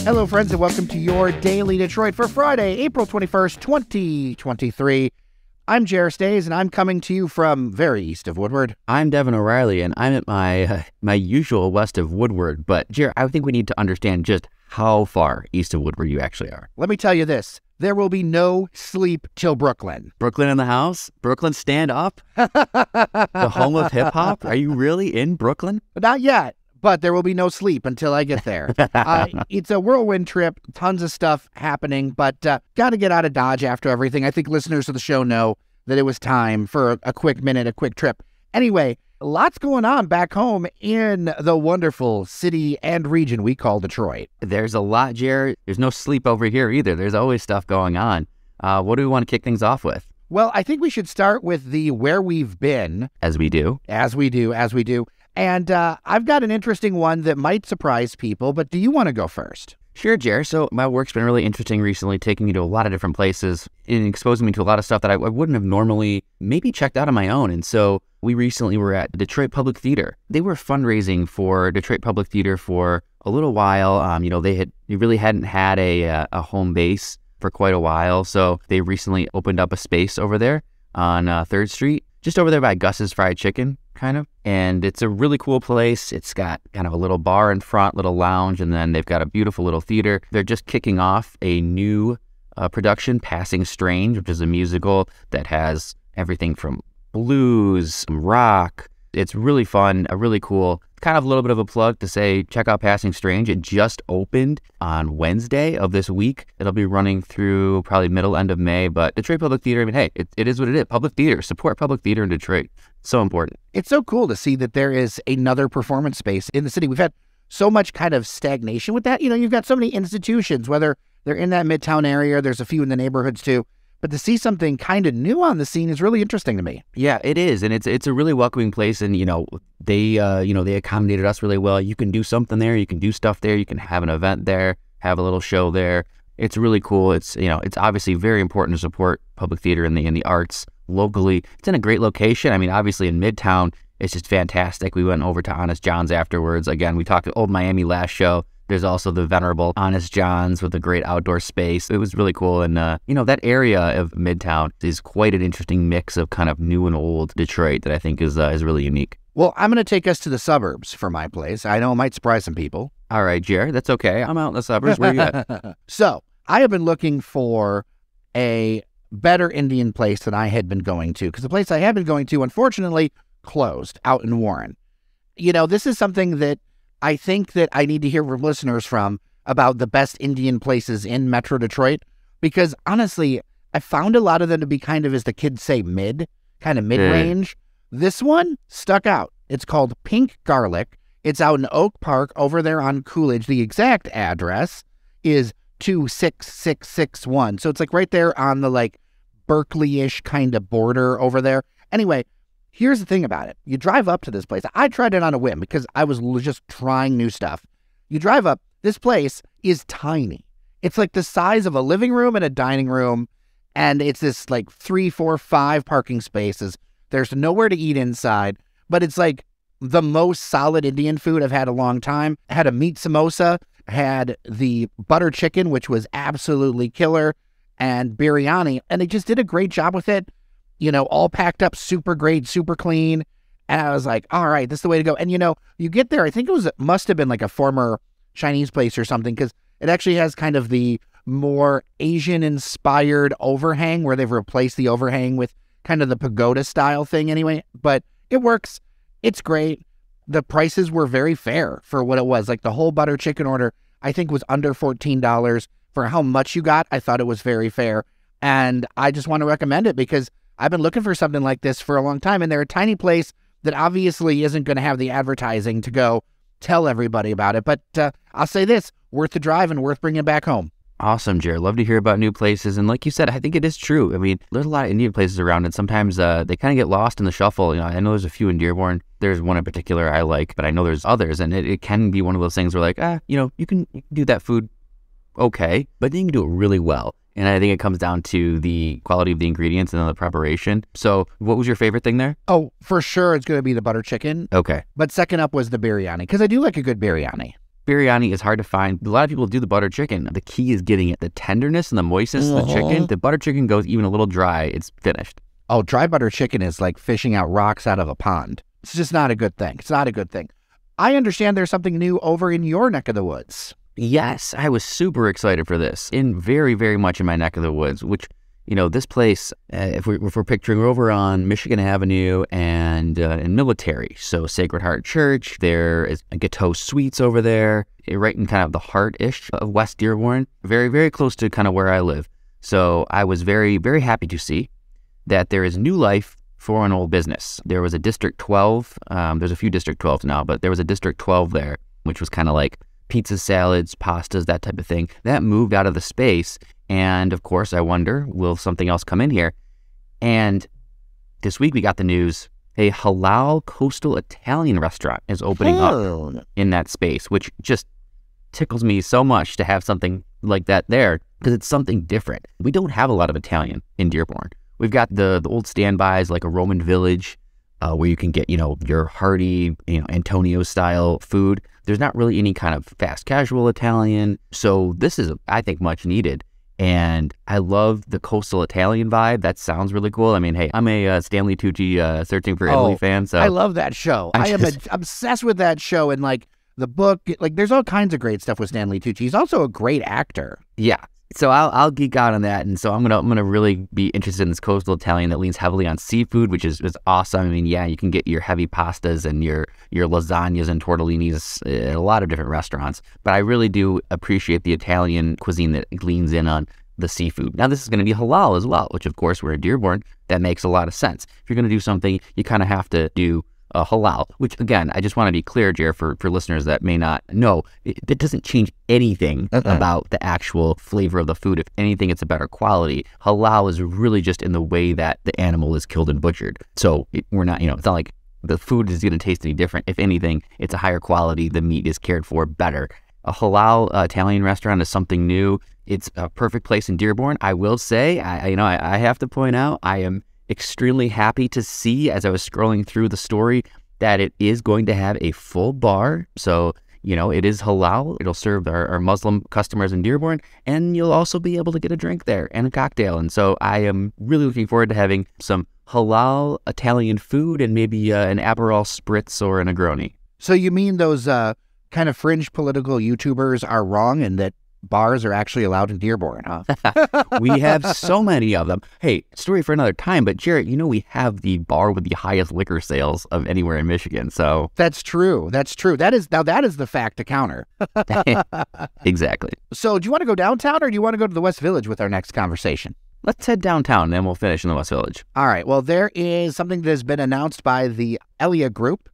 Hello, friends, and welcome to your Daily Detroit for Friday, April 21st, 2023. I'm Jer Stays, and I'm coming to you from very east of Woodward. I'm Devin O'Reilly, and I'm at my usual west of Woodward. But, Jer, I think we need to understand just how far east of Woodward you actually are. Let me tell you this. There will be no sleep till Brooklyn. Brooklyn in the house? Brooklyn stand up? The home of hip-hop? Are you really in Brooklyn? Not yet. But there will be no sleep until I get there. It's a whirlwind trip, tons of stuff happening, but got to get out of Dodge after everything. I think listeners of the show know that it was time for a quick minute, a quick trip. Anyway, lots going on back home in the wonderful city and region we call Detroit. There's a lot, Jared. There's no sleep over here either. There's always stuff going on. What do we want to kick things off with? Well, I think we should start with the where we've been. As we do. And I've got an interesting one that might surprise people, but do you want to go first? Sure, Jer. So my work's been really interesting recently, taking me to a lot of different places and exposing me to a lot of stuff that I wouldn't have normally maybe checked out on my own. And so we recently were at Detroit Public Theater. They were fundraising for Detroit Public Theater for a little while. They really hadn't had a home base for quite a while. So they recently opened up a space over there on 3rd Street, just over there by Gus's Fried Chicken, kind of. And it's a really cool place. It's got kind of a little bar in front, little lounge, and then they've got a beautiful little theater. They're just kicking off a new production, Passing Strange, which is a musical that has everything from blues, rock. It's really fun, really cool. Kind of a little bit of a plug to say, check out Passing Strange. It just opened on Wednesday of this week. It'll be running through probably end of May. But Detroit Public Theater, I mean, hey, it is what it is. Public theater, support public theater in Detroit. So important. It's so cool to see that there is another performance space in the city. We've had so much kind of stagnation with that. You know, you've got so many institutions, whether they're in that Midtown area, there's a few in the neighborhoods too. But to see something kind of new on the scene is really interesting to me. Yeah, it is. And it's a really welcoming place. And, they accommodated us really well. You can do something there. You can do stuff there. You can have an event there, have a little show there. It's really cool. It's obviously very important to support public theater and the arts locally. It's in a great location. I mean, obviously in Midtown, it's just fantastic. We went over to Honest John's afterwards. Again, we talked to Old Miami last show. There's also the venerable Honest John's with a great outdoor space. It was really cool. And, that area of Midtown is quite an interesting mix of kind of new and old Detroit that I think is really unique. Well, I'm going to take us to the suburbs for my place. I know it might surprise some people. All right, Jer, that's okay. I'm out in the suburbs. Where you at? So I have been looking for a better Indian place than I had been going to, because the place I had been going to, unfortunately, closed out in Warren. This is something that I think that I need to hear from listeners about the best Indian places in Metro Detroit, because honestly, I found a lot of them to be kind of, as the kids say, mid-range. This one stuck out. It's called Pink Garlic. It's out in Oak Park over there on Coolidge. The exact address is 26661. So it's like right there on the Berkeley-ish kind of border over there. Anyway, here's the thing about it. You drive up to this place. I tried it on a whim because I was just trying new stuff. You drive up. This place is tiny. It's like the size of a living room and a dining room. And it's this 3, 4, 5 parking spaces. There's nowhere to eat inside. But it's like the most solid Indian food I've had a long time. I had a meat samosa. Had the butter chicken, which was absolutely killer. And biryani. And they just did a great job with it. All packed up, super great, super clean. And I was like, all right, this is the way to go. And, you get there, I think it must have been like a former Chinese place or something, because it actually has kind of the more Asian-inspired overhang where they've replaced the overhang with kind of the pagoda-style thing anyway. But it works. It's great. The prices were very fair for what it was. Like the whole butter chicken order, I think, was under $14. For how much you got, I thought it was very fair. And I just want to recommend it because I've been looking for something like this for a long time, and they're a tiny place that obviously isn't going to have the advertising to go tell everybody about it. But I'll say this, worth the drive and worth bringing it back home. Awesome, Jared. Love to hear about new places. And like you said, I think it is true. I mean, there's a lot of Indian places around, and sometimes they kind of get lost in the shuffle. I know there's a few in Dearborn. There's one in particular I like, but I know there's others, and it can be one of those things where you can do that food okay, but then you can do it really well. And I think it comes down to the quality of the ingredients and then the preparation. So what was your favorite thing there? Oh, for sure it's going to be the butter chicken. Okay. But second up was the biryani, because I do like a good biryani. biryani is hard to find. A lot of people do the butter chicken. The key is getting it. The tenderness and the moistness of the chicken. The butter chicken goes even a little dry. It's finished. Oh, dry butter chicken is like fishing out rocks out of a pond. It's just not a good thing. It's not a good thing. I understand there's something new over in your neck of the woods. Yes, I was super excited for this. Very, very much in my neck of the woods, which, this place, if we're picturing, we're over on Michigan Avenue and in Military. So Sacred Heart Church, there is a Gateau Suites over there, right in kind of the heart-ish of West Dearborn, very, very close to kind of where I live. So I was very, very happy to see that there is new life for an old business. There was a District 12, there's a few District 12s now, but there was a District 12 there, which was kind of like pizza, salads, pastas, that type of thing. That moved out of the space. And of course, I wonder, will something else come in here? And this week we got the news, a halal coastal Italian restaurant is opening up in that space, which just tickles me so much to have something like that there, because it's something different. We don't have a lot of Italian in Dearborn. We've got the old standbys like a Roman Village, where you can get, your hearty, Antonio-style food. There's not really any kind of fast casual Italian. So this is, I think, much needed. And I love the coastal Italian vibe. That sounds really cool. I mean, hey, I'm a Stanley Tucci Searching for Italy fan. So I love that show. I am obsessed with that show. And like the book, like there's all kinds of great stuff with Stanley Tucci. He's also a great actor. Yeah. So I'll geek out on that, and so I'm gonna really be interested in this coastal Italian that leans heavily on seafood, which is awesome. I mean, yeah, you can get your heavy pastas and your lasagnas and tortellinis at a lot of different restaurants, but I really do appreciate the Italian cuisine that leans in on the seafood. Now, this is going to be halal as well, which of course we're in Dearborn. That makes a lot of sense. If you're going to do something, you kind of have to do halal, which again, I just want to be clear, Jared, for listeners that may not know, it doesn't change anything about the actual flavor of the food. If anything, it's a better quality. Halal is really just in the way that the animal is killed and butchered. So we're not, it's not like the food is going to taste any different. If anything, it's a higher quality. The meat is cared for better. A halal Italian restaurant is something new. It's a perfect place in Dearborn. I will say, I have to point out, I am extremely happy to see, as I was scrolling through the story, that it is going to have a full bar. So, it is halal. It'll serve our Muslim customers in Dearborn, and you'll also be able to get a drink there and a cocktail. And so I am really looking forward to having some halal Italian food and maybe an Aperol Spritz or a Negroni. So you mean those kind of fringe political YouTubers are wrong and that bars are actually allowed in Dearborn, huh? We have so many of them. Hey, story for another time, but Jarrett, we have the bar with the highest liquor sales of anywhere in Michigan, so... That's true. That is the fact to counter. Exactly. So do you want to go downtown or do you want to go to the West Village with our next conversation? Let's head downtown, then we'll finish in the West Village. All right. Well, there is something that has been announced by the Elia Group,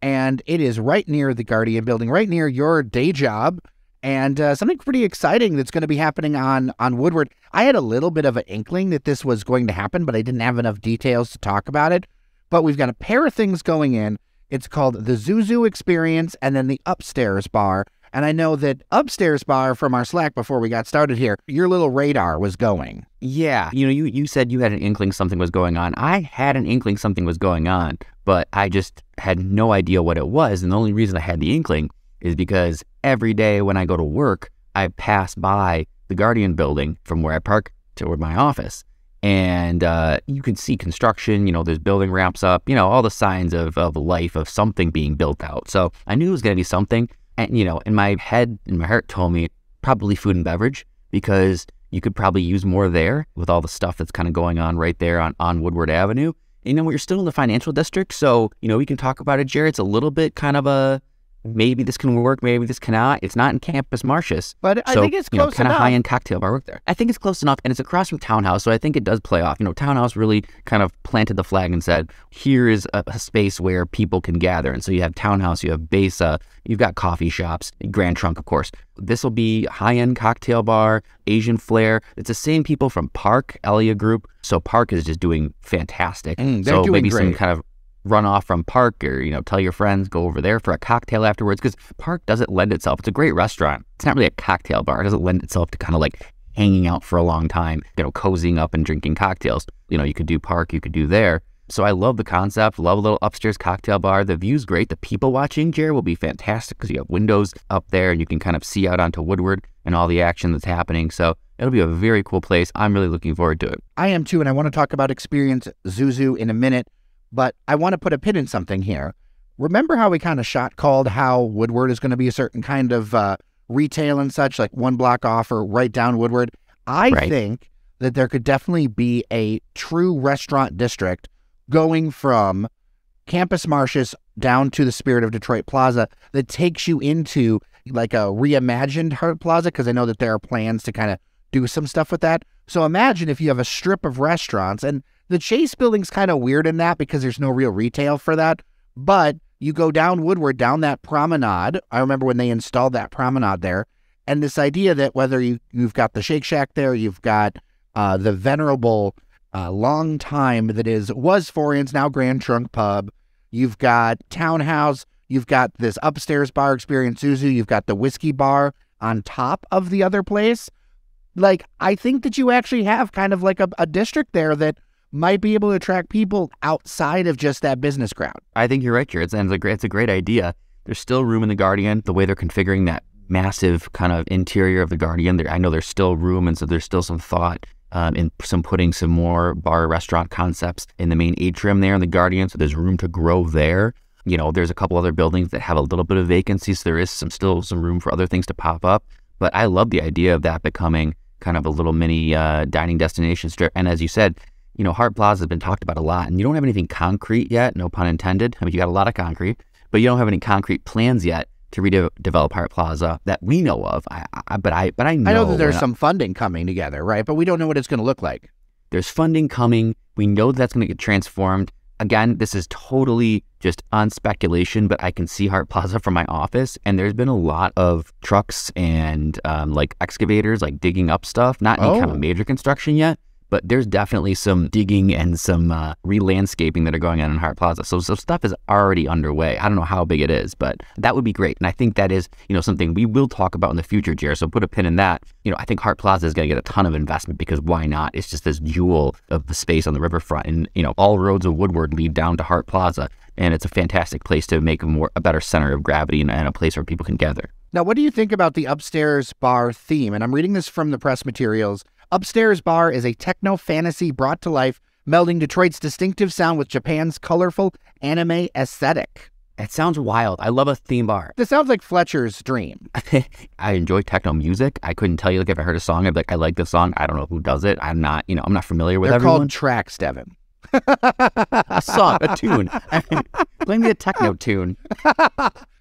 and it is right near the Guardian building, right near your day job. And something pretty exciting that's going to be happening on Woodward. I had a little bit of an inkling that this was going to happen, but I didn't have enough details to talk about it. But we've got a pair of things going in. It's called the Zuzu Experience and then the Upstairs Bar. And I know that Upstairs Bar, from our Slack before we got started here, your little radar was going. Yeah. You said you had an inkling something was going on. I had an inkling something was going on, but I just had no idea what it was. And the only reason I had the inkling is because every day when I go to work, I pass by the Guardian building from where I park toward my office. And you can see construction, there's building ramps up, all the signs of life, of something being built out. So I knew it was going to be something. And, in my head and my heart told me probably food and beverage, because you could probably use more there with all the stuff that's kind of going on right there on Woodward Avenue. And, we're still in the financial district. So, we can talk about it, Jared. It's a little bit kind of a... maybe this can work, maybe this cannot. It's not in Campus Martius. But I think it's close kind enough. of high-end cocktail bar work there. I think it's close enough, and it's across from Townhouse, so I think it does play off. Townhouse really kind of planted the flag and said, here is a space where people can gather. And so you have Townhouse, you have Besa, you've got coffee shops, Grand Trunk, of course. This will be high-end cocktail bar, Asian flair. It's the same people from Park, Elia Group. So Park is just doing fantastic. They're so doing maybe great. Some kind of run off from Park, or tell your friends, go over there for a cocktail afterwards, because Park doesn't lend itself. It's a great restaurant. It's not really a cocktail bar. It doesn't lend itself to kind of like hanging out for a long time, cozying up and drinking cocktails. You could do Park, you could do there. So I love the concept, love a little upstairs cocktail bar. The view's great. The people watching, Jared, will be fantastic because you have windows up there and you can kind of see out onto Woodward and all the action that's happening. So it'll be a very cool place. I'm really looking forward to it. I am too, and I want to talk about Experience Zuzu in a minute, but I want to put a pin in something here. Remember how we kind of shot called how Woodward is going to be a certain kind of retail and such, like one block off or right down Woodward? I think that there could definitely be a true restaurant district going from Campus Martius down to the Spirit of Detroit Plaza that takes you into like a reimagined Hart Plaza, because I know that there are plans to kind of do some stuff with that. So imagine if you have a strip of restaurants, and the Chase building's kind of weird in that because there's no real retail for that, but you go down Woodward, down that promenade. I remember when they installed that promenade there, and this idea that whether you've got the Shake Shack there, you've got the venerable long time that was Four Inns, now Grand Trunk Pub. You've got Townhouse. You've got this upstairs bar, Experience Zuzu. You've got the whiskey bar on top of the other place. Like, I think that you actually have kind of like a district there that might be able to attract people outside of just that business crowd. I think you're right, Jared. It's a great idea. There's still room in the Guardian. The way they're configuring that massive kind of interior of the Guardian, I know there's still room, and so there's still some thought in putting some more bar restaurant concepts in the main atrium there in the Guardian, so there's room to grow there. You know, there's a couple other buildings that have a little bit of vacancy, so there is still some room for other things to pop up. But I love the idea of that becoming kind of a little mini dining destination strip. And as you said, you know, Hart Plaza has been talked about a lot, and you don't have anything concrete yet, no pun intended. I mean, you got a lot of concrete, but you don't have any concrete plans yet to redevelop Hart Plaza that we know of. But I know that there's some funding coming together, right? But we don't know what it's going to look like. There's funding coming. We know that's going to get transformed. Again, this is totally just on speculation, but I can see Hart Plaza from my office, and there's been a lot of trucks and like excavators, like digging up stuff. Not any kind of major construction yet, but there's definitely some digging and some re-landscaping that are going on in Hart Plaza. So stuff is already underway. I don't know how big it is, but that would be great. And I think that is, you know, something we will talk about in the future, Jared. So put a pin in that. You know, I think Hart Plaza is going to get a ton of investment because why not? It's just this jewel of the space on the riverfront. And, you know, all roads of Woodward lead down to Hart Plaza. And it's a fantastic place to make a better center of gravity and a place where people can gather. Now, what do you think about the upstairs bar theme? And I'm reading this from the press materials. Upstairs Bar is a techno fantasy brought to life, melding Detroit's distinctive sound with Japan's colorful anime aesthetic. It sounds wild. I love a theme bar. This sounds like Fletcher's dream. I enjoy techno music. I couldn't tell you, like, if I heard a song, I'd be like, I like this song. I don't know who does it. I'm not familiar with everyone. They're called tracks, Devin. A song, a tune. Play me a techno tune.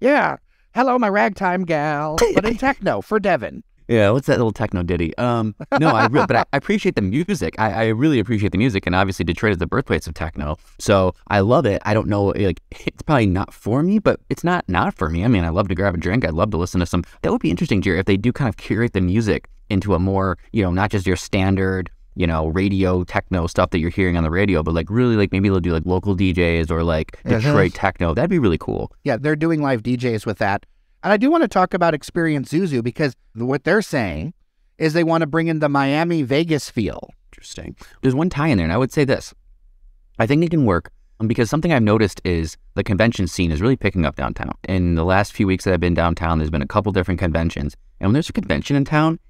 Yeah. Hello, my ragtime gal, but in techno for Devin. Yeah, what's that little techno ditty? No, but I appreciate the music. I really appreciate the music, and obviously Detroit is the birthplace of techno, so I love it. I don't know, like, it's probably not for me, but it's not for me. I mean, I love to grab a drink. I'd love to listen to some. That would be interesting, Jerry, if they do kind of curate the music into a more, you know, not just your standard, you know, radio techno stuff that you're hearing on the radio, but like really, like maybe they'll do like local DJs or like Detroit techno. That'd be really cool. Yeah, they're doing live DJs with that. And I do want to talk about Experience Zuzu because what they're saying is they want to bring in the Miami Vegas feel. Interesting. There's one tie in there, and I would say this. I think it can work because something I've noticed is the convention scene is really picking up downtown. In the last few weeks that I've been downtown, there's been a couple different conventions. And when there's a convention in town,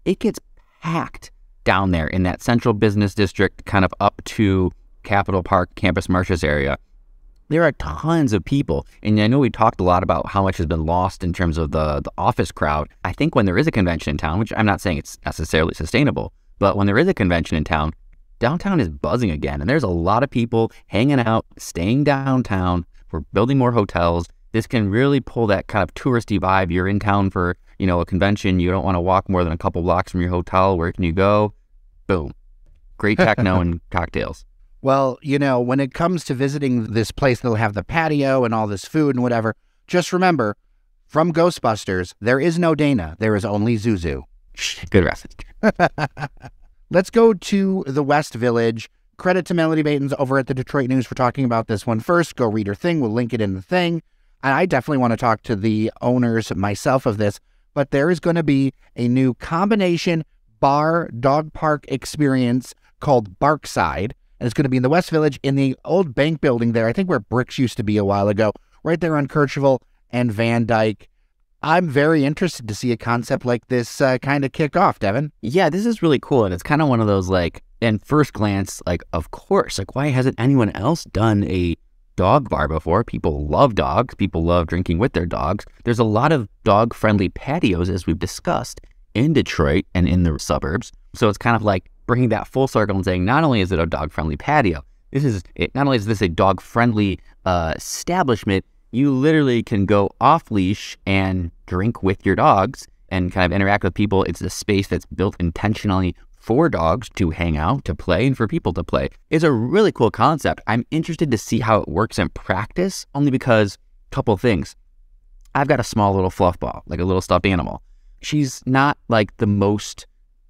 it gets packed down there in that central business district, kind of up to Capitol Park, Campus Martius area. There are tons of people, and I know we talked a lot about how much has been lost in terms of the office crowd. I think when there is a convention in town, which I'm not saying it's necessarily sustainable, but when there is a convention in town, downtown is buzzing again, and there's a lot of people hanging out, staying downtown. We're building more hotels. This can really pull that kind of touristy vibe. You're in town for, you know, a convention. You don't want to walk more than a couple blocks from your hotel. Where can you go? Boom. Great techno and cocktails. Well, you know, when it comes to visiting this place, they'll have the patio and all this food and whatever. Just remember, from Ghostbusters, there is no Dana. There is only Zuzu. Good reference. Let's go to the West Village. Credit to Melody Baitens over at the Detroit News for talking about this one first. Go read her thing. We'll link it in the thing. And I definitely want to talk to the owners myself of this. But there is going to be a new combination bar dog park experience called Barkside. and it's going to be in the West Village in the old bank building there, I think where Bricks used to be a while ago, right there on Kercheval and Van Dyke. I'm very interested to see a concept like this kind of kick off, Devin. Yeah, this is really cool. And it's kind of one of those, like, and first glance, like, of course, like, why hasn't anyone else done a dog bar before? People love dogs. People love drinking with their dogs. There's a lot of dog-friendly patios, as we've discussed, in Detroit and in the suburbs. So it's kind of like bringing that full circle and saying, not only is it a dog-friendly patio, not only is this a dog-friendly establishment, you literally can go off-leash and drink with your dogs and kind of interact with people. It's a space that's built intentionally for dogs to hang out, to play, and for people to play. It's a really cool concept. I'm interested to see how it works in practice, only because, couple things. I've got a small little fluff ball, like a little stuffed animal. She's not like the most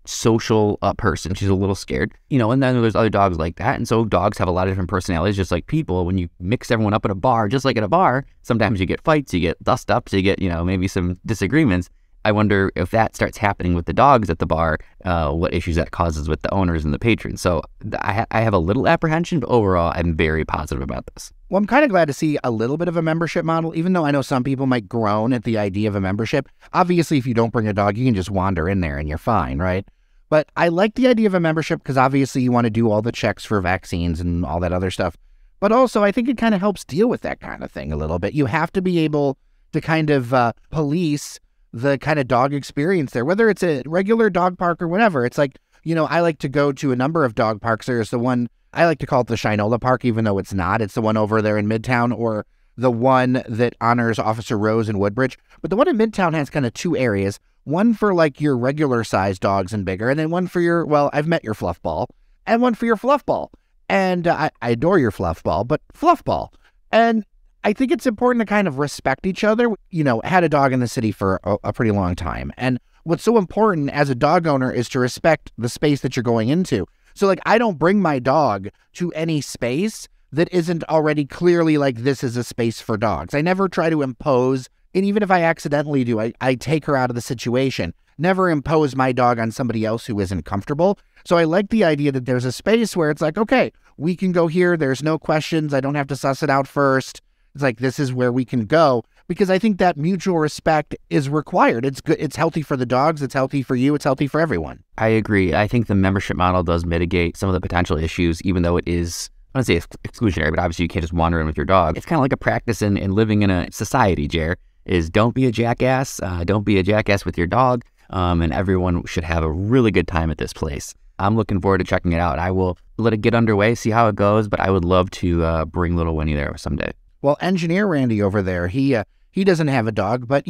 social person. She's a little scared, and then there's other dogs like that. And so dogs have a lot of different personalities, just like people. When you mix everyone up at a bar, just like at a bar, sometimes you get fights, you get dust ups, you get, maybe some disagreements. I wonder if that starts happening with the dogs at the bar, what issues that causes with the owners and the patrons. So I have a little apprehension, but overall, I'm very positive about this. Well, I'm kind of glad to see a little bit of a membership model, even though I know some people might groan at the idea of a membership. Obviously, if you don't bring a dog, you can just wander in there and you're fine, right? But I like the idea of a membership because obviously you want to do all the checks for vaccines and all that other stuff. But also, I think it kind of helps deal with that kind of thing a little bit. You have to be able to kind of police the kind of dog experience there, whether it's a regular dog park or whatever. It's like, I like to go to a number of dog parks. There's the one, I like to call it the Shinola Park, even though it's not. It's the one over there in Midtown, or the one that honors Officer Rose in Woodbridge. But the one in Midtown has kind of two areas. One for like your regular sized dogs and bigger, and then one for your, well, I've met your fluff ball, and one for your fluff ball. And I adore your fluff ball, but fluff ball. And I think it's important to kind of respect each other. I had a dog in the city for a pretty long time. And what's so important as a dog owner is to respect the space that you're going into. So like, I don't bring my dog to any space that isn't already clearly like, this is a space for dogs. I never try to impose, and even if I accidentally do, I take her out of the situation. Never impose my dog on somebody else who isn't comfortable. So I like the idea that there's a space where it's like, okay, we can go here. There's no questions. I don't have to suss it out first. It's like, this is where we can go, because I think that mutual respect is required. It's good. It's healthy for the dogs. It's healthy for you. It's healthy for everyone. I agree. I think the membership model does mitigate some of the potential issues, even though it is, I don't say it's exclusionary, but obviously you can't just wander in with your dog. It's kind of like a practice in living in a society, Jer, is don't be a jackass. Don't be a jackass with your dog. And everyone should have a really good time at this place. I'm looking forward to checking it out. I will let it get underway, see how it goes, but I would love to bring little Winnie there someday. Well, engineer Randy over there, he doesn't have a dog, but,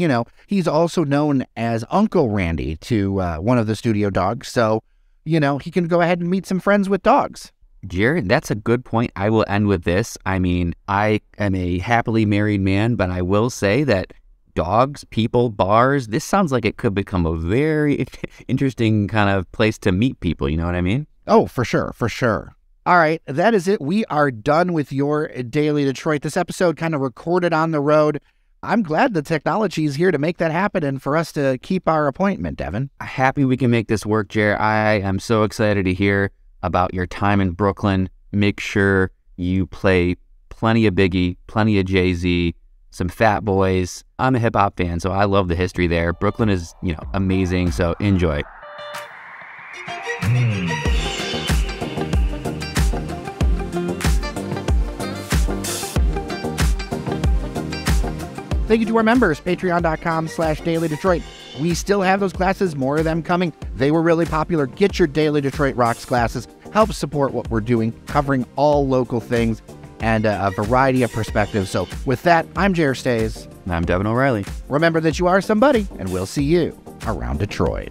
he's also known as Uncle Randy to one of the studio dogs. So, he can go ahead and meet some friends with dogs. Jared, that's a good point. I will end with this. I mean, I am a happily married man, but I will say that dogs, people, bars, this sounds like it could become a very interesting kind of place to meet people. You know what I mean? Oh, for sure. For sure. All right, that is it. We are done with your Daily Detroit. This episode kind of recorded on the road. I'm glad the technology is here to make that happen and for us to keep our appointment, Devin. Happy we can make this work, Jer. I am so excited to hear about your time in Brooklyn. Make sure you play plenty of Biggie, plenty of Jay-Z, some Fat Boys. I'm a hip-hop fan, so I love the history there. Brooklyn is, amazing, so enjoy. Thank you to our members, patreon.com/Daily Detroit. We still have those classes, more of them coming. They were really popular. Get your Daily Detroit Rocks classes. Help support what we're doing, covering all local things and a variety of perspectives. So with that, I'm Jer Stays. And I'm Devin O'Reilly. Remember that you are somebody, and we'll see you around Detroit.